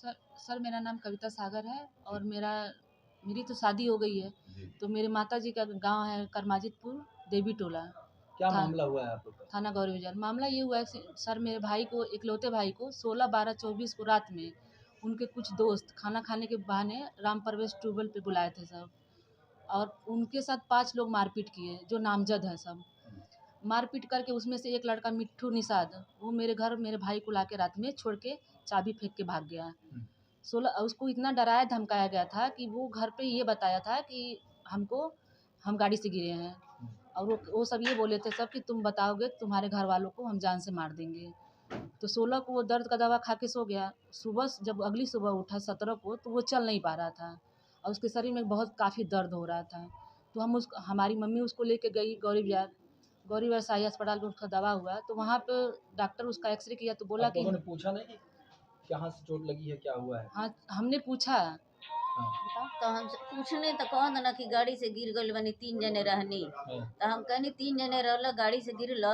Sir sir मेरा नाम कविता सागर है और मेरी तो शादी हो गई है। तो मेरे माताजी का गांव है करमाजितपुर देवी टोला। क्या मामला हुआ है आप लोग का? थाना गौरी बाजार। मामला ये हुआ है कि सर मेरे भाई को, इकलौते भाई को 16/12/24 को रात में उनके कुछ दोस्त खाना खाने के बहाने राम प्रवेश ट्यूबवेल पे बुलाए थे सब, और उनके साथ 5 लोग मारपीट किए जो नामजद है सब। मारपीट करके उसमें से एक लड़का मिट्ठू निषाद, वो मेरे घर मेरे भाई को लाके रात में छोड़ के चाबी फेंक के भाग गया। 16 उसको इतना डराया धमकाया गया था कि वो घर पे ये बताया था कि हम गाड़ी से गिरे हैं, और वो सब ये बोले थे सब कि तुम बताओगे तुम्हारे घर वालों को हम जान से मार देंगे। तो 16 को वो दर्द का दवा खा के सो गया। सुबह जब अगली सुबह उठा 17 को, तो वो चल नहीं पा रहा था और उसके शरीर में बहुत काफ़ी दर्द हो रहा था। तो हमारी मम्मी उसको लेके गई गौरी बाजार शाही अस्पताल में उसका दवा हुआ। तो वहाँ पे डॉक्टर उसका एक्सरे किया तो बोला आप कि लोगों ने पूछा नहीं कि कहाँ से चोट लगी है, क्या हुआ है? हाँ, हमने पूछा। हाँ। तो हम पूछने तो कह ना कि गाड़ी से गिर गई बनी 3 जने रहनी। तो हम कहनी 3 जने रहल गाड़ी से गिरल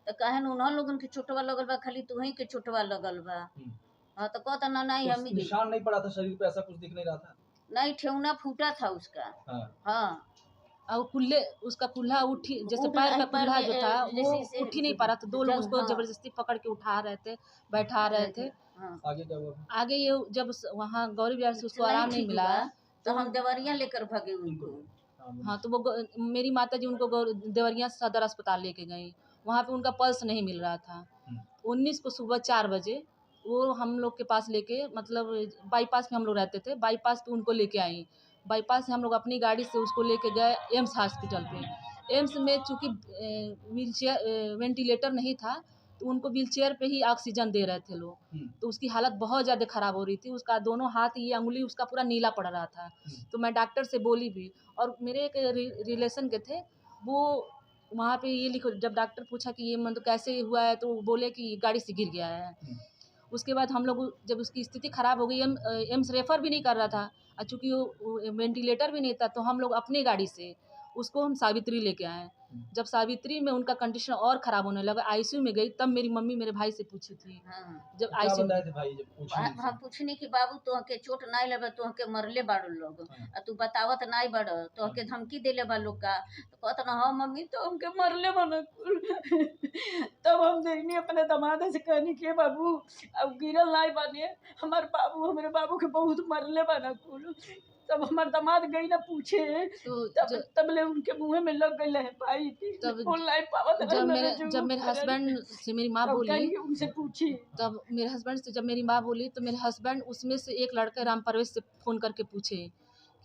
तो कहन उन्हों लोगन के चोटवा लगल बा, खाली तुही के चोटवा लगल बा। हाँ तो कहता ना नहीं तो हम ही निशान नहीं पड़ा था शरीर पे, ऐसा कुछ दिख नहीं रहा था? नहीं, ठेहुना फूटा था उसका। हाँ और उसका कुल्हा उठी, जैसे पैर का कुल्हा जो था वो उठ ही नहीं पा रहा था। 2 लोग उसको जबरदस्ती पकड़ के उठा रहे थे, बैठा रहे थे। आगे क्या हुआ? आगे ये जब वहाँ गौरी बिहार से उसको आराम नहीं मिला तो हम देवरिया लेकर भागे उनको। हाँ, तो वो मेरी माताजी उनको देवरिया सदर अस्पताल लेके गई। वहाँ पे उनका पल्स नहीं मिल रहा था। 19 को सुबह 4 बजे वो हम लोग के पास लेके, मतलब बाईपास में हम लोग रहते थे, बाईपास पे उनको लेके आई। बाईपास से हम लोग अपनी गाड़ी से उसको लेके गए एम्स हॉस्पिटल पे। एम्स में चूँकि व्हीलचेयर वेंटिलेटर नहीं था, तो उनको व्हीलचेयर पे ही ऑक्सीजन दे रहे थे लोग। तो उसकी हालत बहुत ज़्यादा ख़राब हो रही थी। उसका दोनों हाथ, ये अंगुली उसका पूरा नीला पड़ रहा था। तो मैं डॉक्टर से बोली भी, और मेरे एक रिलेशन के थे, वो वहाँ पे ये लिखो, जब डॉक्टर पूछा कि ये मतलब कैसे हुआ है, तो वो बोले कि गाड़ी से गिर गया है। उसके बाद हम लोग, जब उसकी स्थिति ख़राब हो गई, एम्स रेफ़र भी नहीं कर रहा था, और चूँकि वो वेंटिलेटर भी नहीं था, तो हम लोग अपनी गाड़ी से उसको हम सावित्री लेके आए। जब सावित्री में उनका कंडीशन और ख़राब होने लगा, आईसीयू में गई, तब मेरी मम्मी मेरे भाई से पूछी थी। जब क्या आईसीयू बताए थे भाई जब पूछे? हम पूछनी कि बाबू तुहके चोट नहीं लगे, तुहके मरले बाड़ू लोग, तू बतावत नहीं बड़, तुहके धमकी देले बा लोग का। तो कहत ना हाँ मम्मी तो हमके मरले बना। तब हम देखनी अपने दमाद से कहनी कि बाबू अब गिरल नहीं बने, हमारे बाबू के बहुत मरले बना कुल। तब हमार दामाद गई ना पूछे, तो तब ले उनके मुँह में लग गई है भाई। तब बोल नहीं पावत जब मेरे हस्बैंड से मेरी माँ बोली, उनसे पूछी। तब मेरे हस्बैंड से जब मेरी माँ बोली, तो मेरे हस्बैंड उसमें से एक लड़का राम प्रवेश से फ़ोन करके पूछे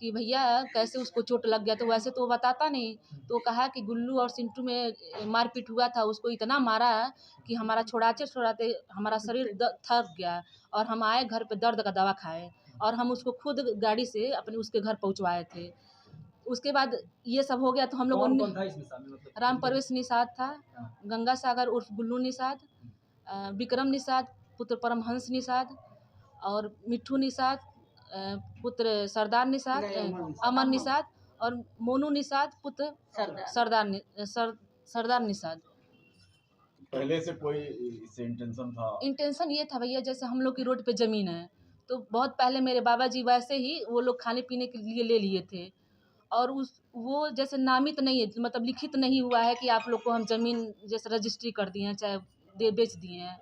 कि भैया कैसे उसको चोट लग गया। तो वैसे तो वो बताता नहीं, तो कहा कि गुल्लू और सिंटू में मारपीट हुआ था, उसको इतना मारा कि हमारा छोड़ाते हमारा शरीर थक गया, और हम आए घर पे दर्द का दवा खाए, और हम उसको खुद गाड़ी से अपने उसके घर पहुँचवाए थे। उसके बाद ये सब हो गया तो हम लोग कौन था इसमें शामिल, मतलब? राम प्रवेश निषाद था, गंगा सागर उर्फ गुल्लू निषाद, विक्रम निषाद पुत्र परमहंस निषाद, और मिट्ठू निषाद पुत्र सरदार निषाद, अमर निषाद, और मोनू निषाद पुत्र सरदार निषाद। पहले से कोई इससे इंटेंशन ये था भैया, जैसे हम लोग की रोड पे ज़मीन है, तो बहुत पहले मेरे बाबा जी वैसे ही वो लोग खाने पीने के लिए ले लिए थे, और वो जैसे नामित नहीं है, मतलब लिखित नहीं हुआ है कि आप लोग को हम ज़मीन जैसे रजिस्ट्री कर दिए हैं, चाहे बेच दिए हैं।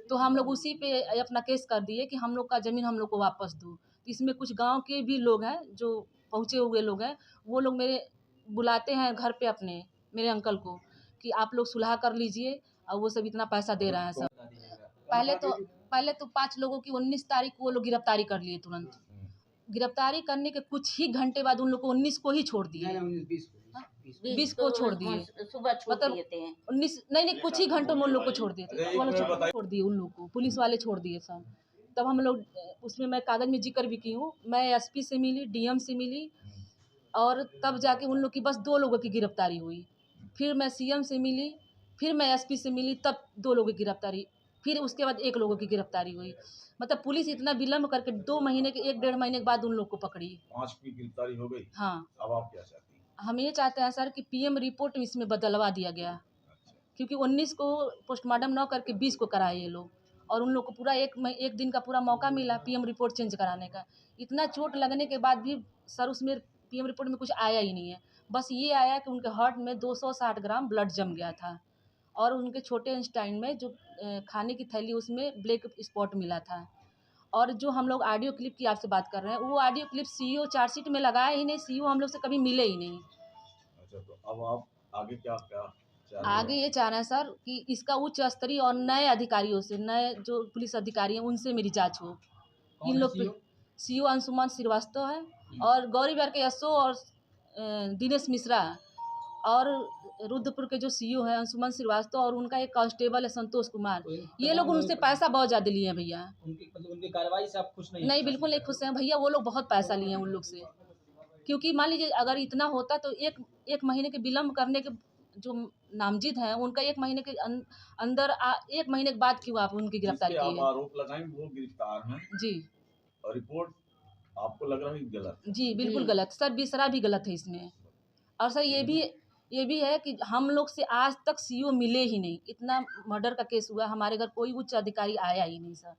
तो हम लोग उसी पे अपना केस कर दिए कि हम लोग का ज़मीन हम लोग को वापस दो। तो इसमें कुछ गांव के भी लोग हैं जो पहुँचे हुए लोग हैं, वो लोग मेरे बुलाते हैं घर पे अपने मेरे अंकल को कि आप लोग सुलह कर लीजिए, और वो सब इतना पैसा दे रहे हैं सब। पहले तो 5 लोगों की 19 तारीख को वो लोग गिरफ्तारी कर लिए तुरंत। गिरफ्तारी करने के कुछ ही घंटे बाद उन लोग को 19 को ही छोड़ दिए, 20 को छोड़ दिए, मतलब 19 नहीं, कुछ ही घंटों में उन लोग को छोड़ दिए थे, छोड़ दिए उन लोग को, पुलिस वाले छोड़ दिए सब। तब हम लोग उसमें मैं कागज़ में जिक्र भी की हूँ, मैं एसपी से मिली, डीएम से मिली, और तब जाके उन लोग की बस 2 लोगों की गिरफ्तारी हुई। फिर मैं सीएम से मिली, फिर मैं एसपी से मिली, तब 2 लोगों की गिरफ्तारी, फिर उसके बाद 1 लोगों की गिरफ्तारी हुई। मतलब पुलिस इतना विलम्ब करके 2 महीने के 1 डेढ़ महीने के बाद उन लोग को पकड़ी। 5 की गिरफ्तारी हो गई। हाँ, अब आप क्या चाहती हैं? हम ये चाहते हैं सर कि पीएम रिपोर्ट इसमें बदलवा दिया गया, क्योंकि 19 को पोस्टमार्टम न करके 20 को कराए ये लोग, और उन लोग को पूरा एक दिन का पूरा मौका मिला पीएम रिपोर्ट चेंज कराने का। इतना चोट लगने के बाद भी सर उसमें पीएम रिपोर्ट में कुछ आया ही नहीं है। बस ये आया कि उनके हार्ट में 260 ग्राम ब्लड जम गया था और उनके छोटे इंस्टाइन में जो खाने की थैली उसमें ब्लैक स्पॉट मिला था। और जो हम लोग ऑडियो क्लिप की आपसे बात कर रहे हैं, वो ऑडियो क्लिप सीईओ चार्जशीट में लगाया ही नहीं, सीईओ हम लोग से कभी मिले ही नहीं। अच्छा, तो अब आप आगे क्या क्या चाह रहे आगे हैं? ये चाह रहे हैं सर कि इसका उच्च स्तरीय और नए अधिकारियों से, नए जो पुलिस अधिकारी हैं उनसे मेरी जांच हो। कौन इन है लोग पे CEO? सीईओ अंशुमान श्रीवास्तव है और गौरी बिहार के एसओ और दिनेश मिश्रा और रुद्रपुर के जो सीईओ है अंशुमान श्रीवास्तव और उनका एक कांस्टेबल है संतोष कुमार। तो इन ये लोग तमाम उनसे पैसा बहुत ज़्यादा लिए हैं भैया। उनकी मतलब उनकी कार्रवाई से आप खुश नहीं हैं? नहीं, बिल्कुल नहीं खुश हैं भैया। वो लोग बहुत पैसा लिए हैं उन लोग से, क्योंकि मान लीजिए अगर इतना होता तो एक महीने के विलम्ब करने के जो नामजद हैं उनका 1 महीने के अंदर 1 महीने के बाद क्यों आप उनकी गिरफ्तारी जिसपे आप किए? आरोप लगाएं वो गिरफ्तार हैं जी और रिपोर्ट आपको लग रहा है कि गलत है। जी बिल्कुल जी। गलत सर, बिसरा भी गलत है इसमें। और सर ये भी है कि हम लोग से आज तक सीईओ मिले ही नहीं। इतना मर्डर का केस हुआ, हमारे घर कोई उच्च अधिकारी आया ही नहीं सर।